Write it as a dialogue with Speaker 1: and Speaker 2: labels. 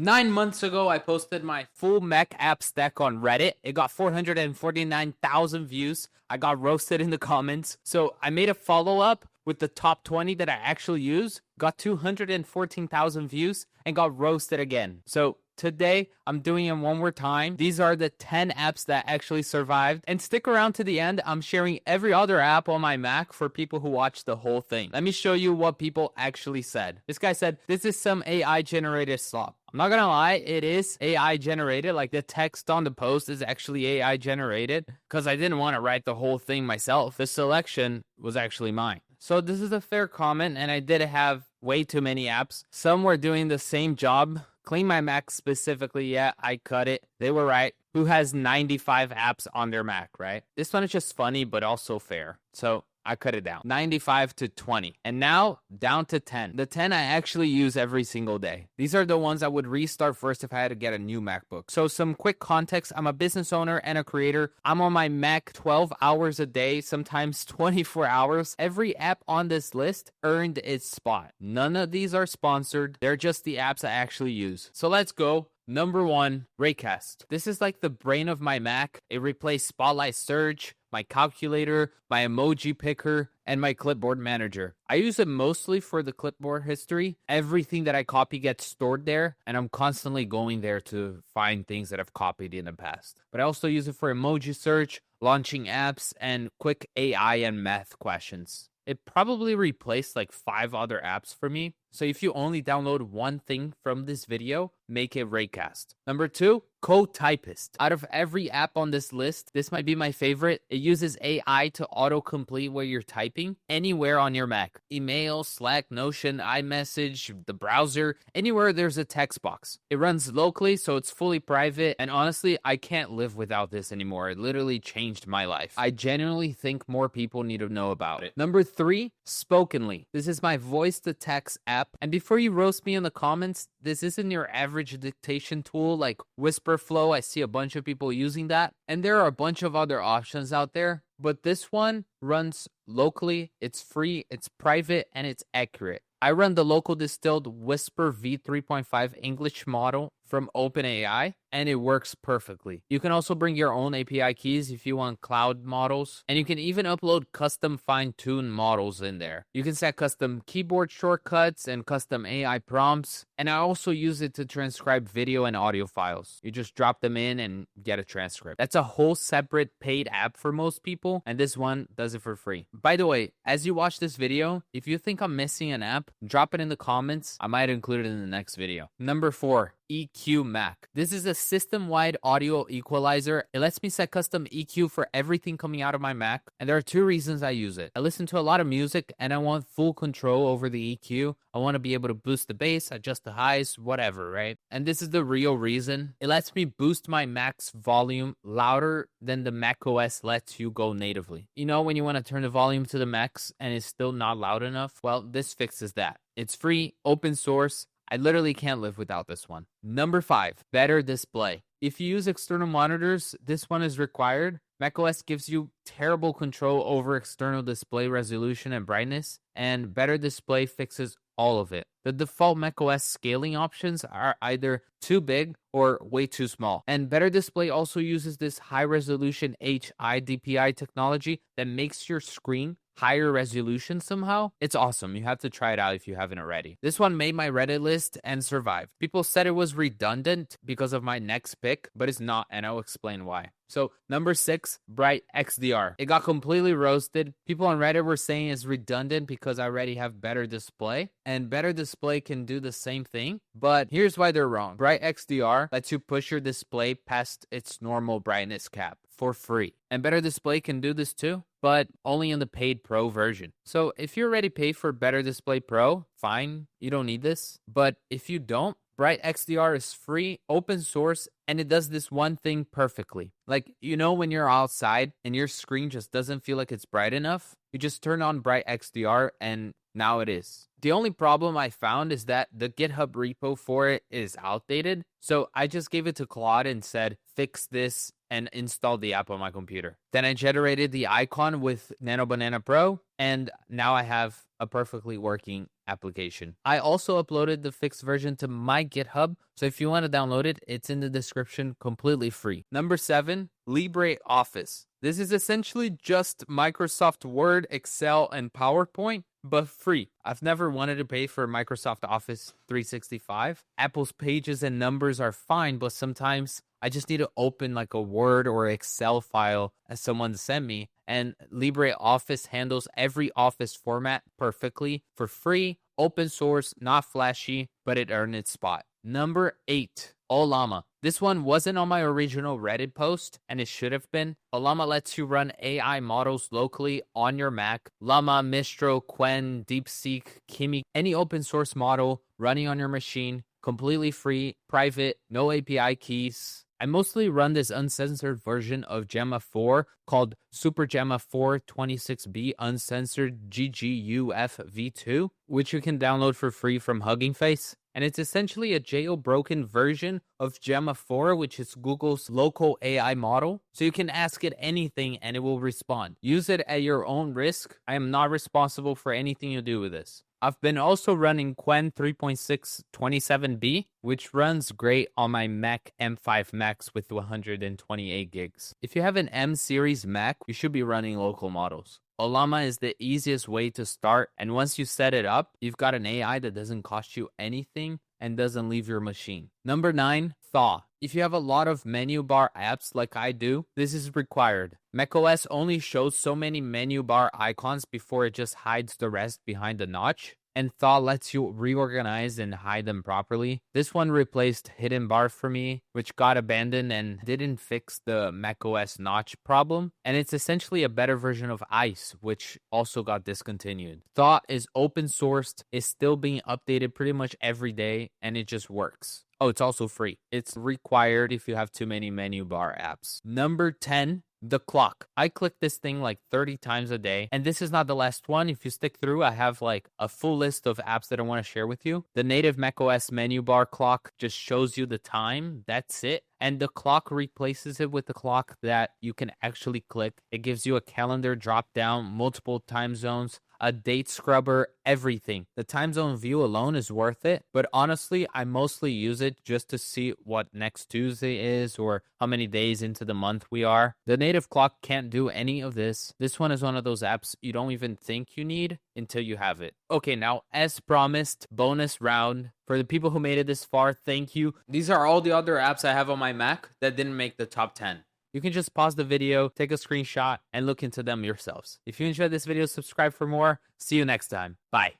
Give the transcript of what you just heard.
Speaker 1: 9 months ago, I posted my full Mac app stack on Reddit. It got 449,000 views. I got roasted in the comments. So I made a follow-up with the top 20 that I actually use, got 214,000 views, and got roasted again. So today, I'm doing it one more time. These are the 10 apps that actually survived. And stick around to the end. I'm sharing every other app on my Mac for people who watch the whole thing. Let me show you what people actually said. This guy said, this is some AI-generated slop. I'm not gonna lie, it is AI generated. Like the text on the post is actually AI generated because I didn't want to write the whole thing myself. The selection was actually mine. So this is a fair comment, and I did have way too many apps. Some were doing the same job. CleanMyMac specifically, yeah, I cut it. They were right. Who has 95 apps on their Mac, right? This one is just funny, but also fair. So I cut it down. 95 to 20. And now down to 10. The 10 I actually use every single day. These are the ones I would restart first if I had to get a new MacBook. So some quick context. I'm a business owner and a creator. I'm on my Mac 12 hours a day, sometimes 24 hours. Every app on this list earned its spot. None of these are sponsored. They're just the apps I actually use. So let's go. Number 1, Raycast. This is like the brain of my Mac. It replaced Spotlight Search, my calculator, my emoji picker, and my clipboard manager. I use it mostly for the clipboard history. Everything that I copy gets stored there, and I'm constantly going there to find things that I've copied in the past. But I also use it for emoji search, launching apps, and quick AI and math questions. It probably replaced like 5 other apps for me. So if you only download one thing from this video, make it Raycast. Number 2, Cotypist. Out of every app on this list, this might be my favorite. It uses AI to autocomplete where you're typing anywhere on your Mac. Email, Slack, Notion, iMessage, the browser, anywhere there's a text box. It runs locally, so it's fully private. And honestly, I can't live without this anymore. It literally changed my life. I genuinely think more people need to know about it. Number 3, Spokenly. This is my voice-to-text app. And before you roast me in the comments, this isn't your average dictation tool like WhisperFlow. I see a bunch of people using that. And there are a bunch of other options out there. But this one runs locally, it's free, it's private, and it's accurate. I run the local distilled Whisper v3.5 English model from OpenAI, and it works perfectly. You can also bring your own API keys if you want cloud models, and you can even upload custom fine-tuned models in there. You can set custom keyboard shortcuts and custom AI prompts, and I also use it to transcribe video and audio files. You just drop them in and get a transcript. That's a whole separate paid app for most people, and this one does it for free. By the way, as you watch this video, if you think I'm missing an app, drop it in the comments. I might include it in the next video. Number 4, eqMac. This is a system-wide audio equalizer. It lets me set custom EQ for everything coming out of my Mac, and there are 2 reasons I use it. I listen to a lot of music, and I want full control over the EQ. I want to be able to boost the bass, adjust the highs, whatever, right? And this is the real reason. It lets me boost my Mac's volume louder than the macOS lets you go natively. You know, when you want to turn the volume to the max and it's still not loud enough? Well, this fixes that. It's free, open source. I literally can't live without this one. Number 5, BetterDisplay. If you use external monitors, this one is required. macOS gives you terrible control over external display resolution and brightness, and BetterDisplay fixes all of it. The default macOS scaling options are either too big or way too small. And BetterDisplay also uses this high-resolution HIDPI technology that makes your screen higher resolution somehow. It's awesome. You have to try it out if you haven't already. This one made my Reddit list and survived. People said it was redundant because of my next pick, but it's not, and I'll explain why. So number 6, BrightXDR. It got completely roasted. People on Reddit were saying it's redundant because I already have BetterDisplay, and BetterDisplay can do the same thing, but here's why they're wrong. BrightXDR lets you push your display past its normal brightness cap for free. And BetterDisplay can do this too, but only in the paid Pro version. So if you already pay for BetterDisplay Pro, fine, you don't need this. But if you don't, BrightXDR is free, open source, and it does this one thing perfectly. Like, you know when you're outside and your screen just doesn't feel like it's bright enough? You just turn on BrightXDR and now it is. The only problem I found is that the GitHub repo for it is outdated. So I just gave it to Claude and said, fix this and installed the app on my computer. Then I generated the icon with Nano Banana Pro, and now I have a perfectly working application. I also uploaded the fixed version to my GitHub, so if you want to download it, it's in the description, completely free. Number 7, LibreOffice. This is essentially just Microsoft Word, Excel, and PowerPoint, but free. I've never wanted to pay for Microsoft Office 365. Apple's pages and numbers are fine, but sometimes I just need to open like a Word or Excel file as someone sent me, and LibreOffice handles every Office format perfectly for free, open source, not flashy, but it earned its spot. Number 8, Ollama. This one wasn't on my original Reddit post, and it should have been. Ollama lets you run AI models locally on your Mac. Llama, Mistral, Qwen, DeepSeek, Kimi, any open source model running on your machine, completely free, private, no API keys. I mostly run this uncensored version of Gemma 4 called Super Gemma 4 26B Uncensored GGUF v2, which you can download for free from Hugging Face. And it's essentially a jailbroken version of Gemma 4, which is Google's local AI model. So you can ask it anything and it will respond. Use it at your own risk. I am not responsible for anything you do with this. I've been also running Qwen 3.6 27B, which runs great on my Mac M5 Max with 128 gigs. If you have an M series Mac, you should be running local models. Ollama is the easiest way to start, and once you set it up, you've got an AI that doesn't cost you anything and doesn't leave your machine. Number 9, Thaw. If you have a lot of menu bar apps like I do, this is required. macOS only shows so many menu bar icons before it just hides the rest behind the notch, and Thaw lets you reorganize and hide them properly. This one replaced Hidden Bar for me, which got abandoned and didn't fix the macOS notch problem, and it's essentially a better version of Ice, which also got discontinued. Thaw is open sourced, is still being updated pretty much every day, and it just works. Oh, it's also free. It's required if you have too many menu bar apps. Number 10, the clock. I click this thing like 30 times a day, and this is not the last one. If you stick through, I have like a full list of apps that I want to share with you. The native macOS menu bar clock just shows you the time. That's it. And the clock replaces it with the clock that you can actually click. It gives you a calendar drop down, multiple time zones, a date scrubber, everything. The time zone view alone is worth it, but honestly, I mostly use it just to see what next Tuesday is or how many days into the month we are. The native clock can't do any of this. This one is one of those apps you don't even think you need until you have it. Okay, now as promised, bonus round. For the people who made it this far, thank you. These are all the other apps I have on my Mac that didn't make the top 10. You can just pause the video, take a screenshot, and look into them yourselves. If you enjoyed this video, subscribe for more. See you next time. Bye.